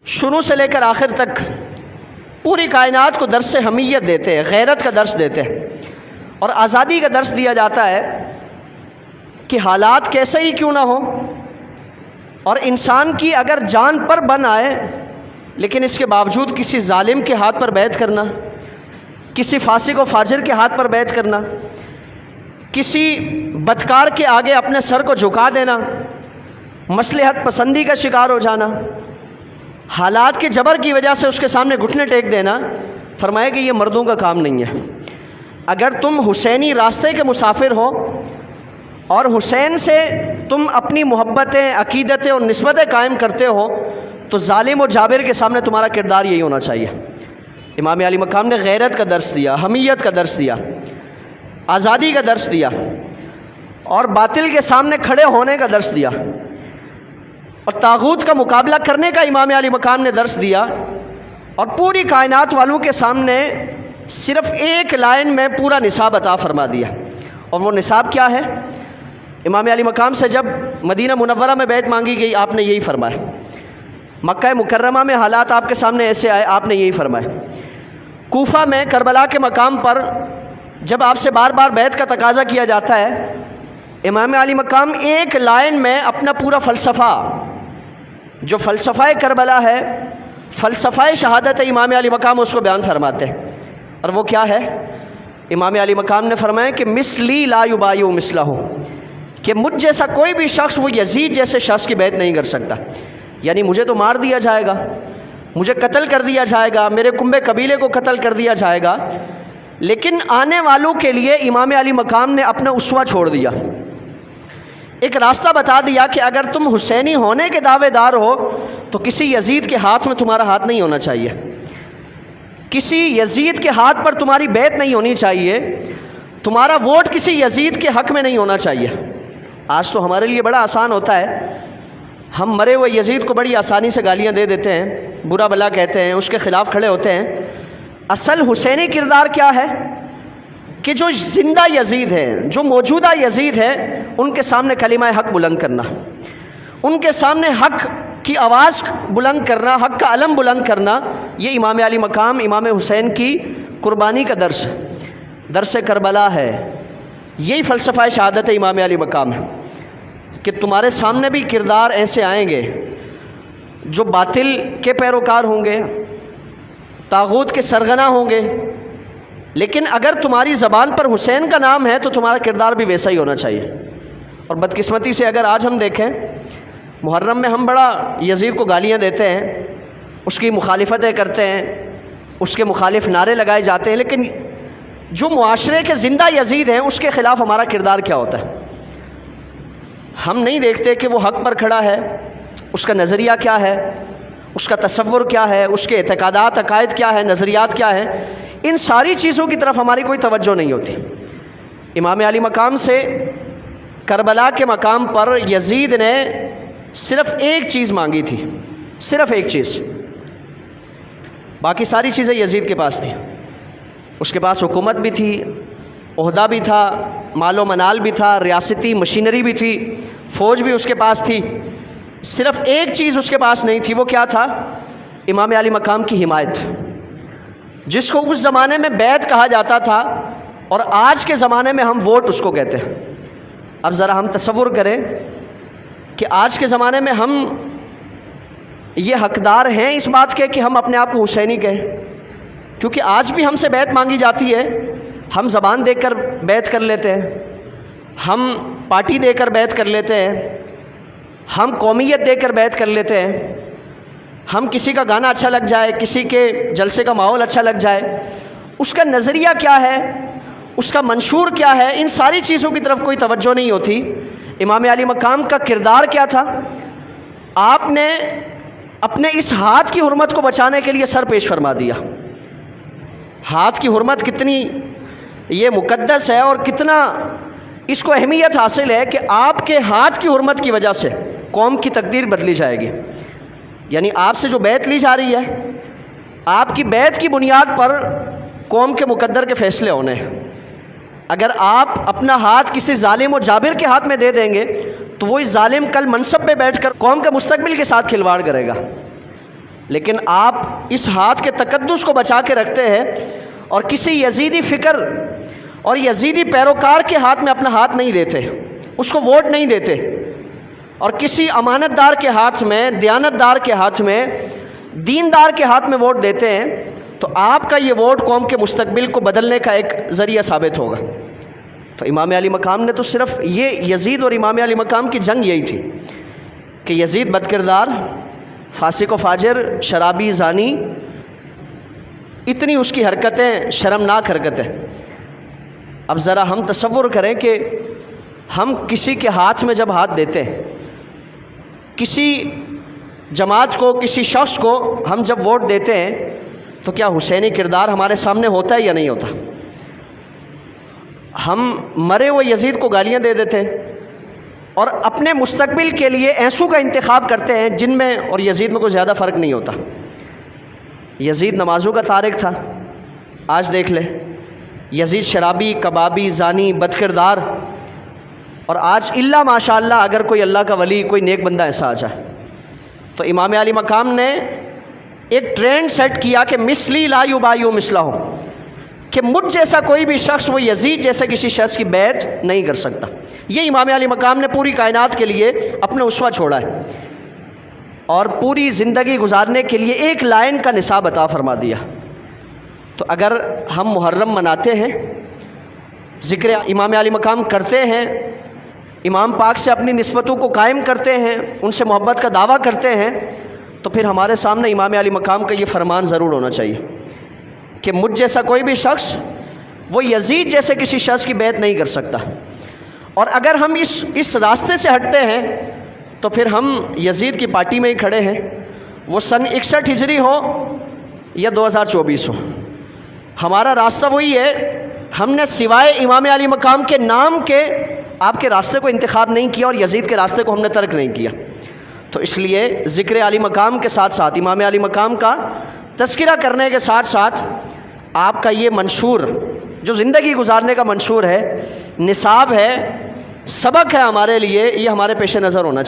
شروع سے لے کر آخر تک پوری کائنات کو درس حمیت دیتے ہیں، غیرت کا درس دیتے ہیں، اور آزادی کا درس دیا جاتا ہے کہ حالات کیسے ہی کیوں نہ ہوں، اور انسان کی اگر جان پر بن آئے لیکن اس کے باوجود کسی ظالم کے ہاتھ پر بیعت کرنا، کسی فاسق و فاجر کے ہاتھ پر بیعت کرنا، کسی بدکار کے آگے اپنے سر کو جھکا دینا، مصلحت پسندی کا شکار ہو جانا، حالات کے جبر کی وجہ سے اس کے سامنے گھٹنے ٹیک دینا، فرمایا کہ یہ مردوں کا کام نہیں ہے۔ اگر تم حسینی راستے کے مسافر ہو اور حسین سے تم اپنی محبتیں، عقیدتیں اور نسبتیں قائم کرتے ہو تو ظالم و جابر کے سامنے تمہارا کردار یہی ہونا چاہیے۔ امام علی مقام نے غیرت کا درس دیا، حمیت کا درس دیا، آزادی کا درس دیا، اور باطل کے سامنے کھڑے ہونے کا درس دیا، اور طاغوت کا مقابلہ کرنے کا امام علی مقام نے درس دیا، اور پوری کائنات والوں کے سامنے صرف ایک لائن میں پورا نصاب عطا فرما دیا۔ اور وہ نصاب کیا ہے؟ امام علی مقام سے جب مدینہ منورہ میں بیعت مانگی گئی آپ نے یہی فرمایا، مکہ مکرمہ میں حالات آپ کے سامنے ایسے آئے آپ نے یہی فرمایا، کوفہ میں کربلا کے مقام پر جب آپ سے بار بار بیعت کا تقاضا کیا جاتا ہے، امام علی مقام ایک لائن میں اپنا پورا فلسفہ، جو فلسفہ کربلا ہے، فلسفہ شہادت امام علی مقام، اس کو بیان فرماتے ہیں۔ اور وہ کیا ہے؟ امام علی مقام نے فرمایا کہ مثلی لا یبایع مثلہ، کہ مجھ جیسا کوئی بھی شخص وہ یزید جیسے شخص کی بیعت نہیں کر سکتا، یعنی مجھے تو مار دیا جائے گا، مجھے قتل کر دیا جائے گا، میرے کنبے قبیلے کو قتل کر دیا جائے گا، لیکن آنے والوں کے لیے امام علی مقام نے اپنا اسوہ چھوڑ دیا، ایک راستہ بتا دیا کہ اگر تم حسینی ہونے کے دعوے دار ہو تو کسی یزید کے ہاتھ میں تمہارا ہاتھ نہیں ہونا چاہیے، کسی یزید کے ہاتھ پر تمہاری بیعت نہیں ہونی چاہیے، تمہارا ووٹ کسی یزید کے حق میں نہیں ہونا چاہیے۔ آج تو ہمارے لیے بڑا آسان ہوتا ہے، ہم مرے ہوئے یزید کو بڑی آسانی سے گالیاں دے دیتے ہیں، برا بلا کہتے ہیں، اس کے خلاف کھڑے ہوتے ہیں۔ اصل حسینی کردار کیا ہے کہ جو زندہ یزید ہیں، جو موجودہ یزید ہیں، ان کے سامنے کلمہ حق بلند کرنا، ان کے سامنے حق کی آواز بلند کرنا، حق کا علم بلند کرنا، یہ امام علی مقام، امام حسین کی قربانی کا درس ہے، درس کربلا ہے، یہی فلسفہ شہادت امام علی مقام ہے کہ تمہارے سامنے بھی کردار ایسے آئیں گے جو باطل کے پیروکار ہوں گے، طاغوت کے سرغنہ ہوں گے، لیکن اگر تمہاری زبان پر حسین کا نام ہے تو تمہارا کردار بھی ویسا ہی ہونا چاہیے۔ اور بدقسمتی سے اگر آج ہم دیکھیں، محرم میں ہم بڑا یزید کو گالیاں دیتے ہیں، اس کی مخالفتیں کرتے ہیں، اس کے مخالف نعرے لگائے جاتے ہیں، لیکن جو معاشرے کے زندہ یزید ہیں اس کے خلاف ہمارا کردار کیا ہوتا ہے؟ ہم نہیں دیکھتے کہ وہ حق پر کھڑا ہے، اس کا نظریہ کیا ہے، اس کا تصور کیا ہے، اس کے اعتقادات، عقائد کیا ہے، نظریات کیا ہیں، ان ساری چیزوں کی طرف ہماری کوئی توجہ نہیں ہوتی۔ امام علی مقام سے کربلا کے مقام پر یزید نے صرف ایک چیز مانگی تھی، صرف ایک چیز، باقی ساری چیزیں یزید کے پاس تھی، اس کے پاس حکومت بھی تھی، عہدہ بھی تھا، مال و منال بھی تھا، ریاستی مشینری بھی تھی، فوج بھی اس کے پاس تھی، صرف ایک چیز اس کے پاس نہیں تھی، وہ کیا تھا؟ امام علی مقام کی حمایت، جس کو اس زمانے میں بیعت کہا جاتا تھا، اور آج کے زمانے میں ہم ووٹ اس کو کہتے ہیں۔ اب ذرا ہم تصور کریں کہ آج کے زمانے میں ہم یہ حقدار ہیں اس بات کے کہ ہم اپنے آپ کو حسینی کہیں، کیونکہ آج بھی ہم سے بیعت مانگی جاتی ہے، ہم زبان دے کر بیعت کر لیتے ہیں، ہم پارٹی دے کر بیعت کر لیتے ہیں، ہم قومیت دے کر بیعت کر لیتے ہیں، ہم کسی کا گانا اچھا لگ جائے، کسی کے جلسے کا ماحول اچھا لگ جائے، اس کا نظریہ کیا ہے، اس کا منشور کیا ہے، ان ساری چیزوں کی طرف کوئی توجہ نہیں ہوتی۔ امام علی مقام کا کردار کیا تھا؟ آپ نے اپنے اس ہاتھ کی حرمت کو بچانے کے لیے سر پیش فرما دیا۔ ہاتھ کی حرمت کتنی یہ مقدس ہے اور کتنا اس کو اہمیت حاصل ہے کہ آپ کے ہاتھ کی حرمت کی وجہ سے قوم کی تقدیر بدلی جائے گی، یعنی آپ سے جو بیعت لی جا رہی ہے، آپ کی بیعت کی بنیاد پر قوم کے مقدر کے فیصلے ہونے ہیں۔ اگر آپ اپنا ہاتھ کسی ظالم و جابر کے ہاتھ میں دے دیں گے تو وہی ظالم کل منصب پہ بیٹھ کر قوم کے مستقبل کے ساتھ کھلواڑ کرے گا۔ لیکن آپ اس ہاتھ کے تقدس کو بچا کے رکھتے ہیں اور کسی یزیدی فکر اور یزیدی پیروکار کے ہاتھ میں اپنا ہاتھ نہیں دیتے، اس کو ووٹ نہیں دیتے، اور کسی امانت دار کے ہاتھ میں، دیانت دار کے ہاتھ میں، دیندار کے ہاتھ میں ووٹ دیتے ہیں، تو آپ کا یہ ووٹ قوم کے مستقبل کو بدلنے کا ایک ذریعہ ثابت ہوگا۔ تو امام علی مقام نے تو صرف یہ یزید اور امام علی مقام کی جنگ یہی تھی کہ یزید بد کردار، فاسق و فاجر، شرابی، زانی، اتنی اس کی حرکتیں شرمناک حرکتیں۔ اب ذرا ہم تصور کریں کہ ہم کسی کے ہاتھ میں جب ہاتھ دیتے ہیں، کسی جماعت کو، کسی شخص کو ہم جب ووٹ دیتے ہیں، تو کیا حسینی کردار ہمارے سامنے ہوتا ہے یا نہیں ہوتا؟ ہم مرے ہوئے یزید کو گالیاں دے دیتے ہیں اور اپنے مستقبل کے لیے ایسو کا انتخاب کرتے ہیں جن میں اور یزید میں کوئی زیادہ فرق نہیں ہوتا۔ یزید نمازوں کا تارک تھا، آج دیکھ لیں یزید شرابی، کبابی، زانی، بد کردار، اور آج اللہ ماشاء اللہ اگر کوئی اللہ کا ولی، کوئی نیک بندہ ایسا آ جائے، تو امام علی مقام نے ایک ٹرینڈ سیٹ کیا کہ مثلی لا یبایع مثلہ، کہ مجھ جیسا کوئی بھی شخص وہ یزید جیسے کسی شخص کی بیعت نہیں کر سکتا۔ یہ امام علی مقام نے پوری کائنات کے لیے اپنا اسوہ چھوڑا ہے اور پوری زندگی گزارنے کے لیے ایک لائن کا نصاب عطا فرما دیا۔ تو اگر ہم محرم مناتے ہیں، ذکر امام علی مقام کرتے ہیں، امام پاک سے اپنی نسبتوں کو قائم کرتے ہیں، ان سے محبت کا دعویٰ کرتے ہیں، تو پھر ہمارے سامنے امام علی مقام کا یہ فرمان ضرور ہونا چاہیے کہ مجھ جیسا کوئی بھی شخص وہ یزید جیسے کسی شخص کی بیعت نہیں کر سکتا۔ اور اگر ہم اس راستے سے ہٹتے ہیں تو پھر ہم یزید کی پارٹی میں ہی کھڑے ہیں، وہ سن 61 ہجری ہو یا 2024 ہو، ہمارا راستہ وہی ہے۔ ہم نے سوائے امام علی مقام کے نام کے آپ کے راستے کو انتخاب نہیں کیا اور یزید کے راستے کو ہم نے ترک نہیں کیا۔ تو اس لیے ذکر علی مقام کے ساتھ ساتھ، امام علی مقام کا تذکرہ کرنے کے ساتھ ساتھ، آپ کا یہ منشور جو زندگی گزارنے کا منشور ہے، نصاب ہے، سبق ہے ہمارے لیے، یہ ہمارے پیش نظر ہونا چاہیے۔